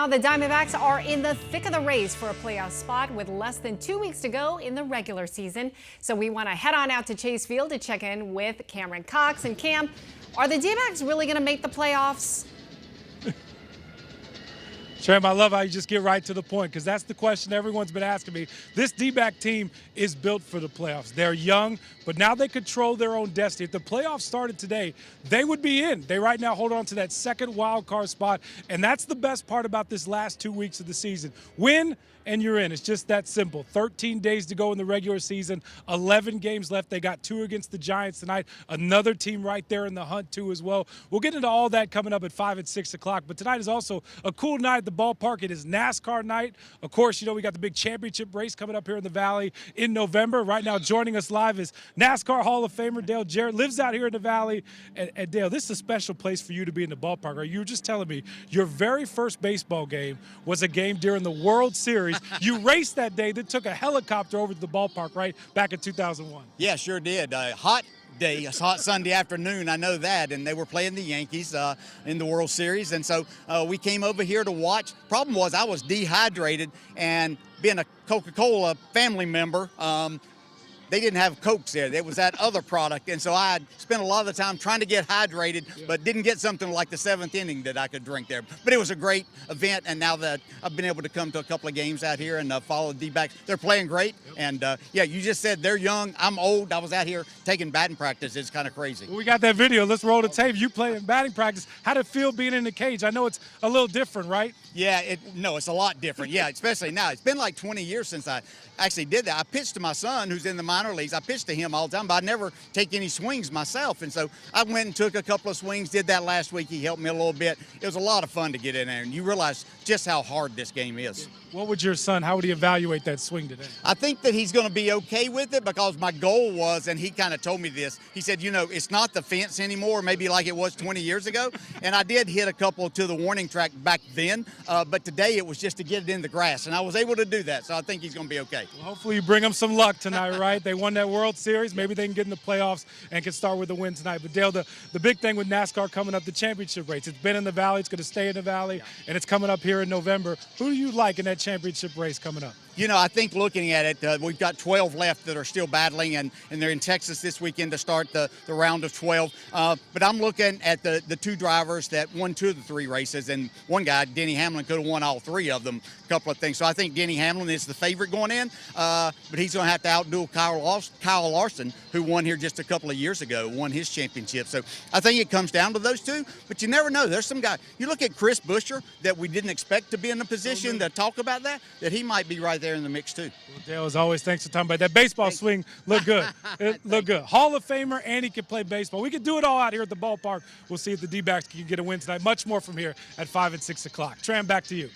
now, the Diamondbacks are in the thick of the race for a playoff spot with less than 2 weeks to go in the regular season. So we want to head on out to Chase Field to check in with Cameron Cox. And Cam, are the D-backs really going to make the playoffs? Tram, I love how you just get right to the point, because that's the question everyone's been asking me. This D-back team is built for the playoffs. They're young, but now they control their own destiny. If the playoffs started today, they would be in. They right now hold on to that second wild card spot, and that's the best part about this last 2 weeks of the season. Win, and you're in. It's just that simple. 13 days to go in the regular season, 11 games left. They got 2 against the Giants tonight. Another team right there in the hunt, too, as well. We'll get into all that coming up at 5 and 6 o'clock. But tonight is also a cool night at the ballpark. It is NASCAR night. Of course, you know, we got the big championship race coming up here in the Valley in November. Right now, joining us live is NASCAR Hall of Famer Dale Jarrett. Lives out here in the Valley. And Dale, this is a special place for you to be in the ballpark. Right? You were just telling me your very first baseball game was a game during the World Series. You raced that day, then took a helicopter over to the ballpark, right, back in 2001. Yeah, sure did. Hot day, a hot Sunday afternoon, I know that, and they were playing the Yankees in the World Series, and so we came over here to watch. Problem was I was dehydrated, and being a Coca-Cola family member, they didn't have Cokes there. There was that other product, and so I spent a lot of the time trying to get hydrated, but didn't get something like the 7th inning that I could drink there. But it was a great event, and now that I've been able to come to a couple of games out here and follow the D-backs, they're playing great. And, yeah, you just said they're young. I'm old. I was out here taking batting practice. It's kind of crazy. Well, we got that video. Let's roll the tape. You playing batting practice. How'd it feel being in the cage? I know it's a little different, right? Yeah, it's a lot different. Yeah, especially now. It's been like 20 years since I actually did that. I pitched to my son, who's in the minor leagues. I pitched to him all the time, but I never take any swings myself. And so I went and took a couple of swings, did that last week. He helped me a little bit. It was a lot of fun to get in there, and you realize just how hard this game is. What would your son, how would he evaluate that swing today? I think that he's going to be okay with it, because my goal was, and he kind of told me this, he said, you know, it's not the fence anymore, maybe like it was 20 years ago. And I did hit a couple to the warning track back then, but today it was just to get it in the grass, and I was able to do that, so I think he's going to be okay. Well, hopefully you bring them some luck tonight, right? They won that World Series. Maybe they can get in the playoffs and can start with a win tonight. But Dale, the big thing with NASCAR coming up, the championship race. It's been in the Valley. It's going to stay in the Valley, and it's coming up here in November. Who do you like in that championship race coming up? You know, I think looking at it, we've got 12 left that are still battling, and they're in Texas this weekend to start the round of 12. But I'm looking at the 2 drivers that won 2 of the 3 races, and one guy, Denny Hamlin, could have won all 3 of them, a couple of things. So I think Denny Hamlin is the favorite going in, but he's going to have to outdo Kyle Larson, who won here just a couple of years ago, won his championship. So I think it comes down to those 2, but you never know. There's some guy. You look at Chris Buescher that we didn't expect to be in a position to talk about that he might be right there in the mix too. Well, Dale, as always, thanks for talking about that baseball swing. Look good. It looked good. Hall of Famer, and he can play baseball. We can do it all out here at the ballpark. We'll see if the D-backs can get a win tonight. Much more from here at 5 and 6 o'clock. Tram, back to you.